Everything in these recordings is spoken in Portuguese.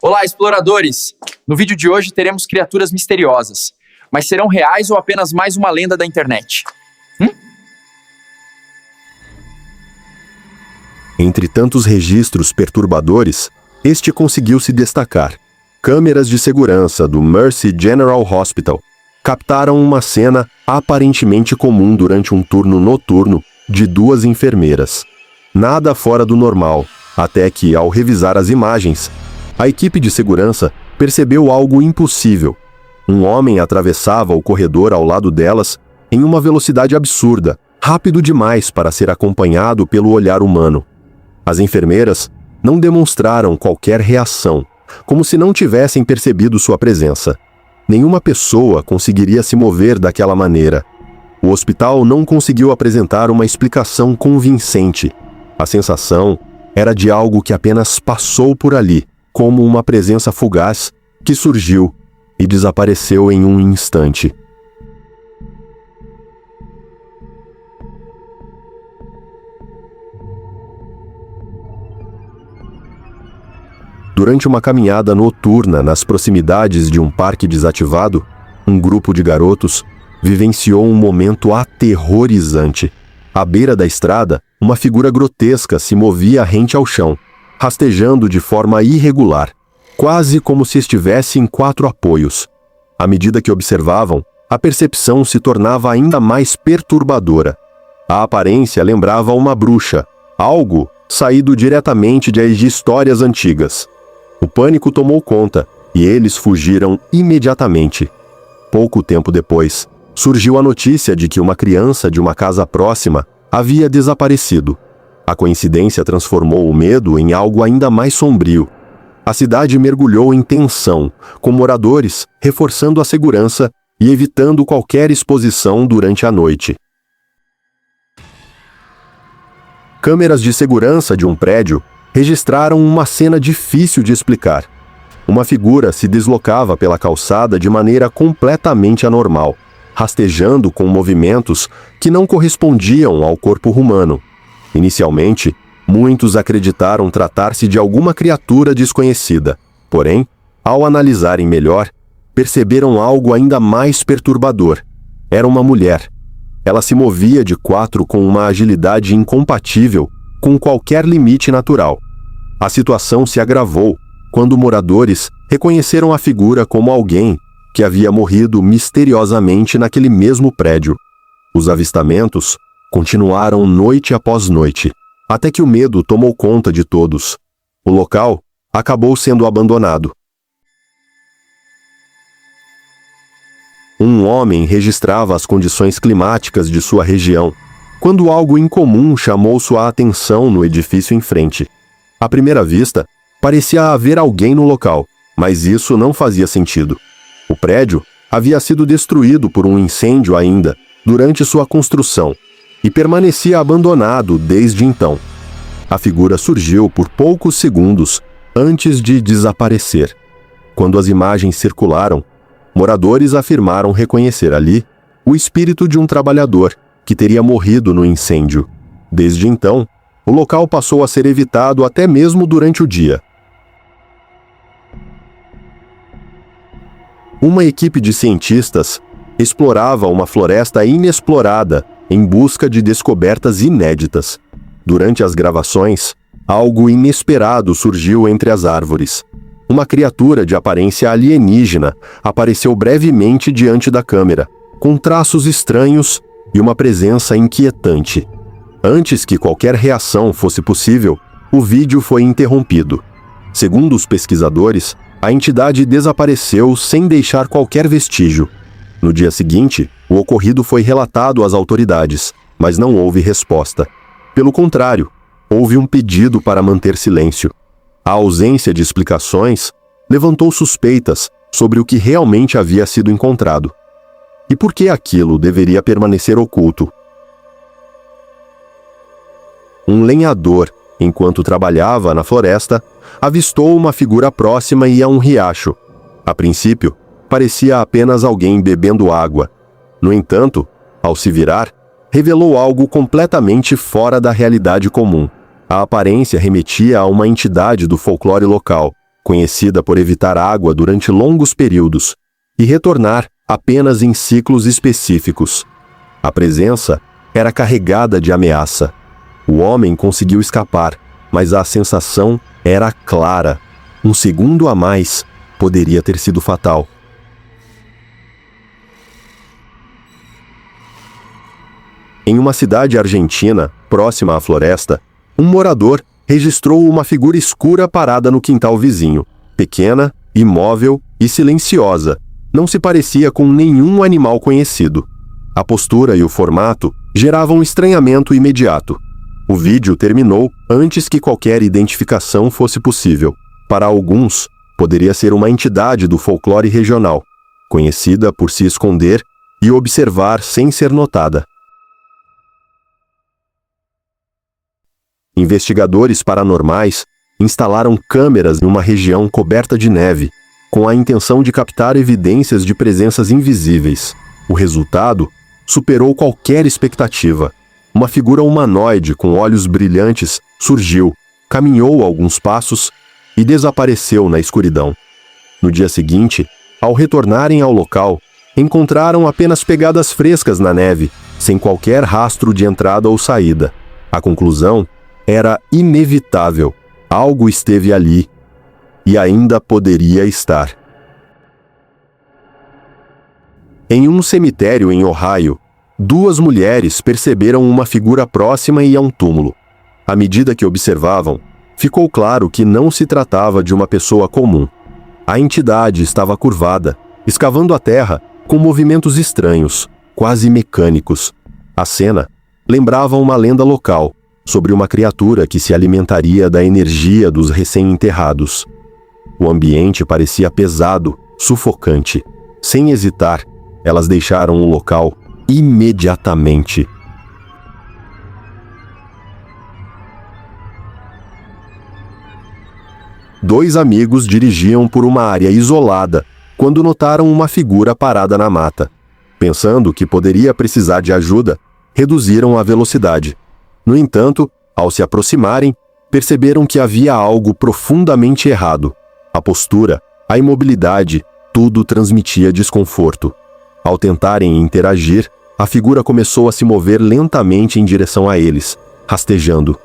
Olá, exploradores! No vídeo de hoje teremos criaturas misteriosas, mas serão reais ou apenas mais uma lenda da internet? Entre tantos registros perturbadores, este conseguiu se destacar. Câmeras de segurança do Mercy General Hospital captaram uma cena aparentemente comum durante um turno noturno de duas enfermeiras. Nada fora do normal, até que, ao revisar as imagens, a equipe de segurança percebeu algo impossível. Um homem atravessava o corredor ao lado delas em uma velocidade absurda, rápido demais para ser acompanhado pelo olhar humano. As enfermeiras não demonstraram qualquer reação, como se não tivessem percebido sua presença. Nenhuma pessoa conseguiria se mover daquela maneira. O hospital não conseguiu apresentar uma explicação convincente. A sensação era de algo que apenas passou por ali, como uma presença fugaz que surgiu e desapareceu em um instante. Durante uma caminhada noturna nas proximidades de um parque desativado, um grupo de garotos vivenciou um momento aterrorizante. À beira da estrada, uma figura grotesca se movia rente ao chão, rastejando de forma irregular, quase como se estivesse em quatro apoios. À medida que observavam, a percepção se tornava ainda mais perturbadora. A aparência lembrava uma bruxa, algo saído diretamente de histórias antigas. O pânico tomou conta e eles fugiram imediatamente. Pouco tempo depois, surgiu a notícia de que uma criança de uma casa próxima havia desaparecido. A coincidência transformou o medo em algo ainda mais sombrio. A cidade mergulhou em tensão, com moradores reforçando a segurança e evitando qualquer exposição durante a noite. Câmeras de segurança de um prédio registraram uma cena difícil de explicar. Uma figura se deslocava pela calçada de maneira completamente anormal, rastejando com movimentos que não correspondiam ao corpo humano. Inicialmente, muitos acreditaram tratar-se de alguma criatura desconhecida. Porém, ao analisarem melhor, perceberam algo ainda mais perturbador. Era uma mulher. Ela se movia de quatro com uma agilidade incompatível com qualquer limite natural. A situação se agravou quando moradores reconheceram a figura como alguém que havia morrido misteriosamente naquele mesmo prédio. Os avistamentos continuaram noite após noite, até que o medo tomou conta de todos. O local acabou sendo abandonado. Um homem registrava as condições climáticas de sua região, quando algo incomum chamou sua atenção no edifício em frente. À primeira vista, parecia haver alguém no local, mas isso não fazia sentido. O prédio havia sido destruído por um incêndio ainda durante sua construção e permanecia abandonado desde então. A figura surgiu por poucos segundos antes de desaparecer. Quando as imagens circularam, moradores afirmaram reconhecer ali o espírito de um trabalhador que teria morrido no incêndio. Desde então, o local passou a ser evitado até mesmo durante o dia. Uma equipe de cientistas explorava uma floresta inexplorada em busca de descobertas inéditas. Durante as gravações, algo inesperado surgiu entre as árvores. Uma criatura de aparência alienígena apareceu brevemente diante da câmera, com traços estranhos e uma presença inquietante. Antes que qualquer reação fosse possível, o vídeo foi interrompido. Segundo os pesquisadores, a entidade desapareceu sem deixar qualquer vestígio. No dia seguinte, o ocorrido foi relatado às autoridades, mas não houve resposta. Pelo contrário, houve um pedido para manter silêncio. A ausência de explicações levantou suspeitas sobre o que realmente havia sido encontrado. E por que aquilo deveria permanecer oculto? Um lenhador, enquanto trabalhava na floresta, avistou uma figura próxima e a um riacho. A princípio, parecia apenas alguém bebendo água. No entanto, ao se virar, revelou algo completamente fora da realidade comum. A aparência remetia a uma entidade do folclore local, conhecida por evitar água durante longos períodos e retornar apenas em ciclos específicos. A presença era carregada de ameaça. O homem conseguiu escapar, mas a sensação era clara. Um segundo a mais poderia ter sido fatal. Em uma cidade argentina, próxima à floresta, um morador registrou uma figura escura parada no quintal vizinho. Pequena, imóvel e silenciosa. Não se parecia com nenhum animal conhecido. A postura e o formato geravam estranhamento imediato. O vídeo terminou antes que qualquer identificação fosse possível. Para alguns, poderia ser uma entidade do folclore regional, conhecida por se esconder e observar sem ser notada. Investigadores paranormais instalaram câmeras em uma região coberta de neve, com a intenção de captar evidências de presenças invisíveis. O resultado superou qualquer expectativa. Uma figura humanoide com olhos brilhantes surgiu, caminhou alguns passos e desapareceu na escuridão. No dia seguinte, ao retornarem ao local, encontraram apenas pegadas frescas na neve, sem qualquer rastro de entrada ou saída. A conclusão era inevitável. Algo esteve ali e ainda poderia estar. Em um cemitério em Ohio, duas mulheres perceberam uma figura próxima e a um túmulo. À medida que observavam, ficou claro que não se tratava de uma pessoa comum. A entidade estava curvada, escavando a terra com movimentos estranhos, quase mecânicos. A cena lembrava uma lenda local sobre uma criatura que se alimentaria da energia dos recém-enterrados. O ambiente parecia pesado, sufocante. Sem hesitar, elas deixaram o local imediatamente. Dois amigos dirigiam por uma área isolada quando notaram uma figura parada na mata. Pensando que poderia precisar de ajuda, reduziram a velocidade. No entanto, ao se aproximarem, perceberam que havia algo profundamente errado. A postura, a imobilidade, tudo transmitia desconforto. Ao tentarem interagir, a figura começou a se mover lentamente em direção a eles, rastejando.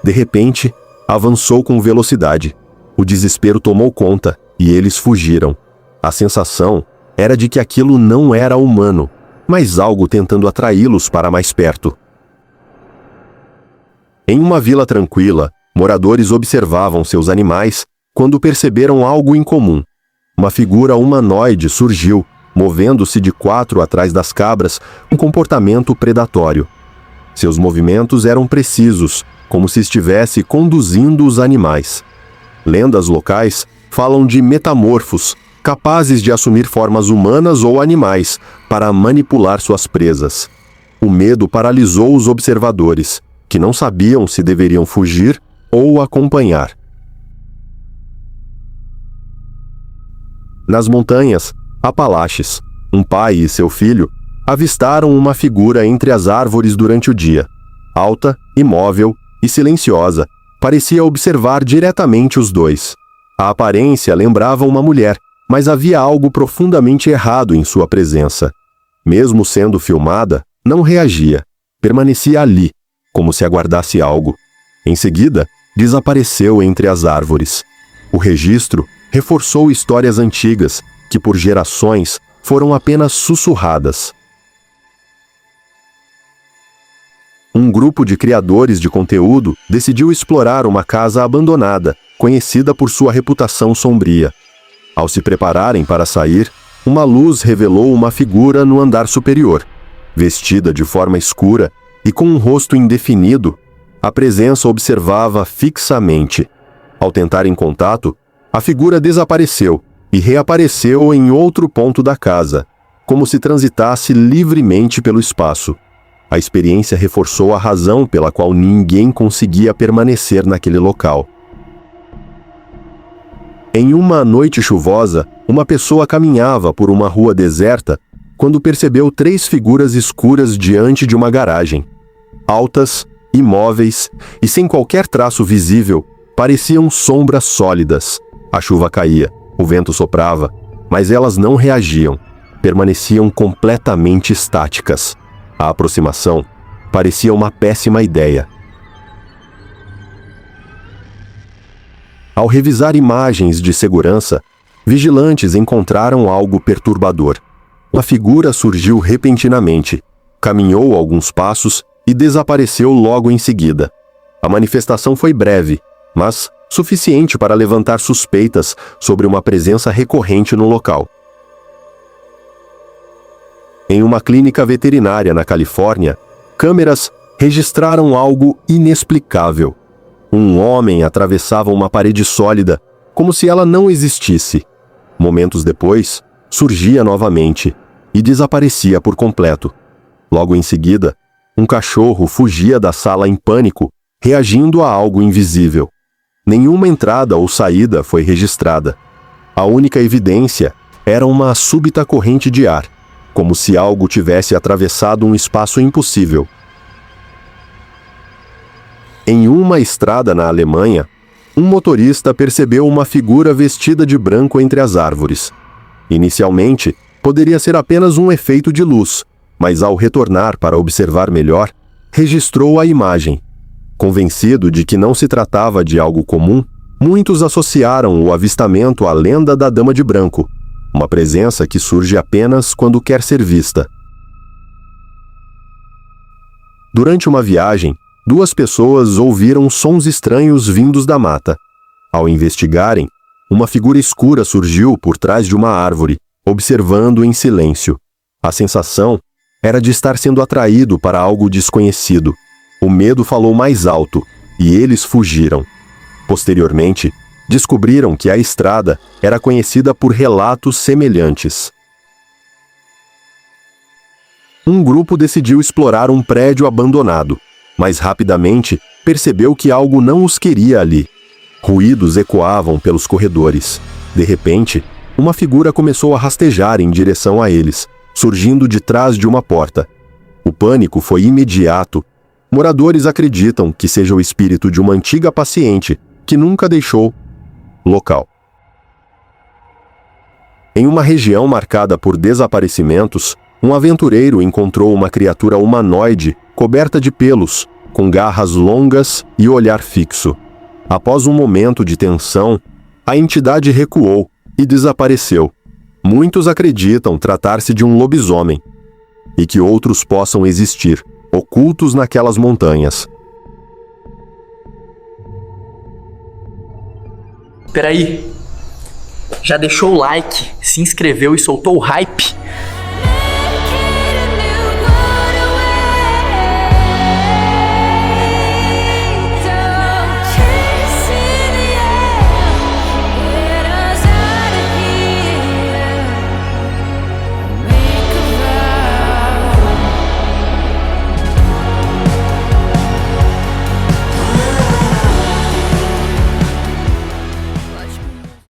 De repente, avançou com velocidade. O desespero tomou conta e eles fugiram. A sensação era de que aquilo não era humano, mas algo tentando atraí-los para mais perto. Em uma vila tranquila, moradores observavam seus animais quando perceberam algo incomum. Uma figura humanoide surgiu, movendo-se de quatro atrás das cabras, um comportamento predatório. Seus movimentos eram precisos, como se estivesse conduzindo os animais. Lendas locais falam de metamorfos, capazes de assumir formas humanas ou animais para manipular suas presas. O medo paralisou os observadores, que não sabiam se deveriam fugir ou acompanhar. Nas montanhas Apalaches, um pai e seu filho avistaram uma figura entre as árvores durante o dia. Alta, imóvel e silenciosa, parecia observar diretamente os dois. A aparência lembrava uma mulher, mas havia algo profundamente errado em sua presença. Mesmo sendo filmada, não reagia. Permanecia ali, como se aguardasse algo. Em seguida, desapareceu entre as árvores. O registro reforçou histórias antigas, que por gerações foram apenas sussurradas. Um grupo de criadores de conteúdo decidiu explorar uma casa abandonada, conhecida por sua reputação sombria. Ao se prepararem para sair, uma luz revelou uma figura no andar superior. Vestida de forma escura e com um rosto indefinido, a presença observava fixamente. Ao tentarem contato, a figura desapareceu e reapareceu em outro ponto da casa, como se transitasse livremente pelo espaço. A experiência reforçou a razão pela qual ninguém conseguia permanecer naquele local. Em uma noite chuvosa, uma pessoa caminhava por uma rua deserta quando percebeu três figuras escuras diante de uma garagem. Altas, imóveis e sem qualquer traço visível, pareciam sombras sólidas. A chuva caía, o vento soprava, mas elas não reagiam, permaneciam completamente estáticas. A aproximação parecia uma péssima ideia. Ao revisar imagens de segurança, vigilantes encontraram algo perturbador. Uma figura surgiu repentinamente, caminhou alguns passos e desapareceu logo em seguida. A manifestação foi breve, mas suficiente para levantar suspeitas sobre uma presença recorrente no local. Em uma clínica veterinária na Califórnia, câmeras registraram algo inexplicável. Um homem atravessava uma parede sólida, como se ela não existisse. Momentos depois, surgia novamente e desaparecia por completo. Logo em seguida, um cachorro fugia da sala em pânico, reagindo a algo invisível. Nenhuma entrada ou saída foi registrada. A única evidência era uma súbita corrente de ar, como se algo tivesse atravessado um espaço impossível. Em uma estrada na Alemanha, um motorista percebeu uma figura vestida de branco entre as árvores. Inicialmente, poderia ser apenas um efeito de luz, mas ao retornar para observar melhor, registrou a imagem. Convencido de que não se tratava de algo comum, muitos associaram o avistamento à lenda da Dama de Branco, uma presença que surge apenas quando quer ser vista. Durante uma viagem, 2 pessoas ouviram sons estranhos vindos da mata. Ao investigarem, uma figura escura surgiu por trás de uma árvore, observando em silêncio. A sensação era de estar sendo atraído para algo desconhecido. O medo falou mais alto, e eles fugiram. Posteriormente, descobriram que a estrada era conhecida por relatos semelhantes. Um grupo decidiu explorar um prédio abandonado, mas rapidamente percebeu que algo não os queria ali. Ruídos ecoavam pelos corredores. De repente, uma figura começou a rastejar em direção a eles, surgindo de trás de uma porta. O pânico foi imediato. Moradores acreditam que seja o espírito de uma antiga paciente que nunca deixou o local. Em uma região marcada por desaparecimentos, um aventureiro encontrou uma criatura humanoide coberta de pelos, com garras longas e olhar fixo. Após um momento de tensão, a entidade recuou e desapareceu. Muitos acreditam tratar-se de um lobisomem, e que outros possam existir, ocultos naquelas montanhas. Peraí, já deixou o like, se inscreveu e soltou o hype?